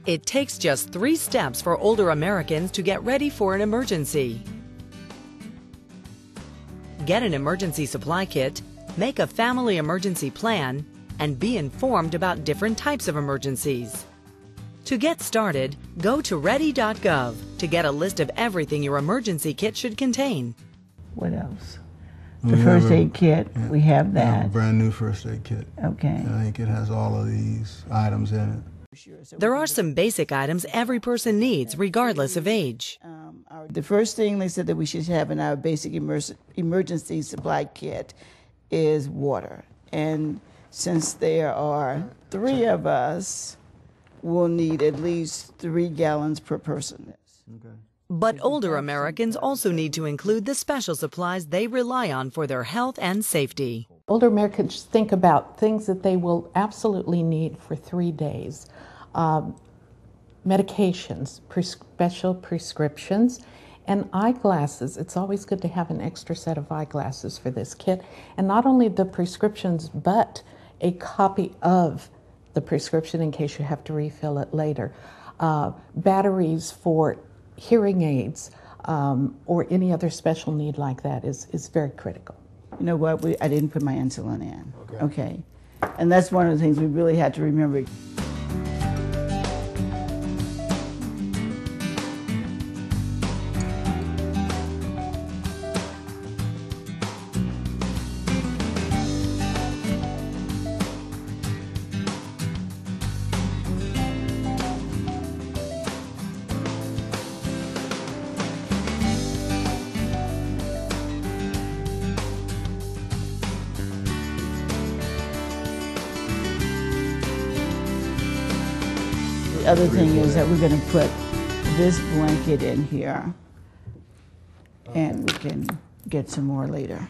It takes just 3 steps for older Americans to get ready for an emergency. Get an emergency supply kit, make a family emergency plan, and be informed about different types of emergencies. To get started, go to ready.gov to get a list of everything your emergency kit should contain. What else? The first aid kit, we have that. We have a brand new first aid kit. Okay. And I think it has all of these items in it. There are some basic items every person needs, regardless of age. The first thing they said that we should have in our basic emergency supply kit is water. And since there are 3 of us, we'll need at least 3 gallons per person. Okay. But older Americans also need to include the special supplies they rely on for their health and safety. Older Americans think about things that they will absolutely need for 3 days. Medications, special prescriptions, and eyeglasses. It's always good to have an extra set of eyeglasses for this kit. And not only the prescriptions, but a copy of the prescription in case you have to refill it later. Batteries for hearing aids or any other special need like that is very critical. You know what? I didn't put my insulin in. Okay. And that's one of the things we really had to remember. The other thing is that we're going to put this blanket in here, and we can get some more later.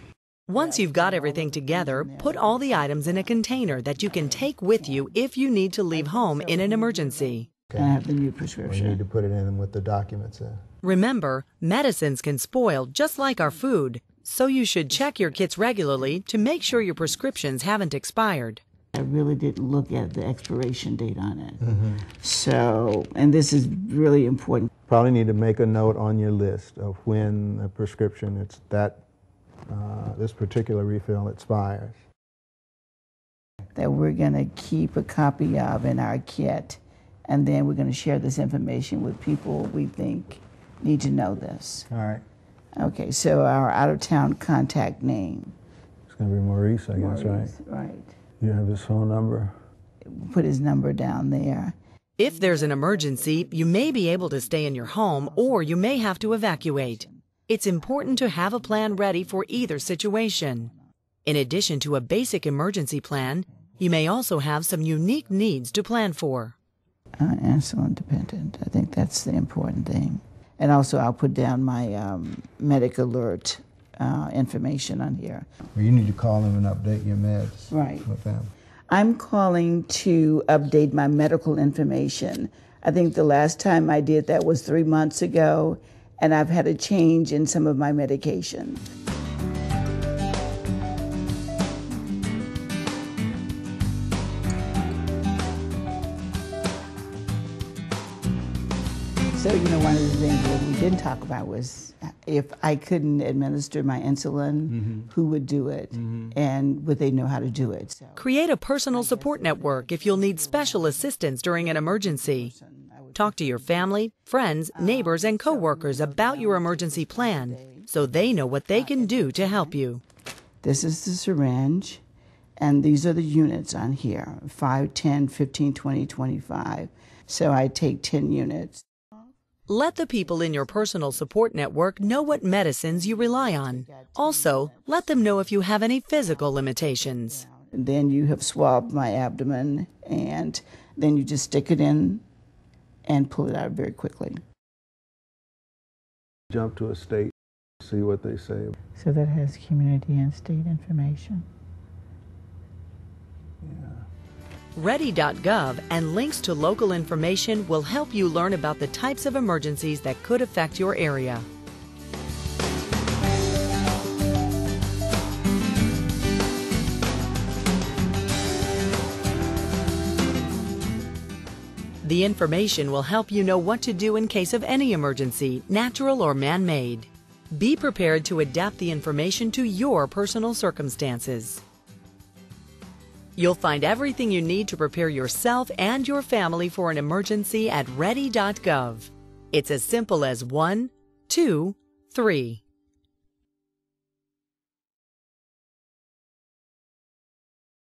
Once you've got everything together, put all the items in a container that you can take with you if you need to leave home in an emergency. And I have the new We prescription. need to put it in with the documents in. Remember, medicines can spoil just like our food, so you should check your kits regularly to make sure your prescriptions haven't expired. I really didn't look at the expiration date on it. So, and this is really important. Probably need to make a note on your list of when the prescription, this particular refill expires. That we're going to keep a copy of in our kit, and then we're going to share this information with people we think need to know this. All right. Okay, so our out-of-town contact name. It's going to be Maurice, I guess, right? Right. You have his phone number? Put his number down there. If there's an emergency, you may be able to stay in your home or you may have to evacuate. It's important to have a plan ready for either situation. In addition to a basic emergency plan, you may also have some unique needs to plan for. Insulin dependent. I think that's the important thing. And also I'll put down my medic alert information on here. Well, you need to call them and update your meds. Right. With them. I'm calling to update my medical information. I think the last time I did that was 3 months ago, and I've had a change in some of my medication. So, you know, one of the things that we didn't talk about was if I couldn't administer my insulin, who would do it, and would they know how to do it? So, Create a personal support network if you'll need special assistance during an emergency. Talk to your family, friends, neighbors, and coworkers about your emergency plan so they know what they can do to help you. this is the syringe, and these are the units on here, 5, 10, 15, 20, 25. So I take 10 units. Let the people in your personal support network know what medicines you rely on. Also, let them know if you have any physical limitations. And then you have swabbed my abdomen, and then you just stick it in and pull it out very quickly. Jump to a state, see what they say. So that has community and state information. Yeah. Ready.gov and links to local information will help you learn about the types of emergencies that could affect your area. The information will help you know what to do in case of any emergency, natural or man-made. Be prepared to adapt the information to your personal circumstances. You'll find everything you need to prepare yourself and your family for an emergency at ready.gov. It's as simple as 1, 2, 3.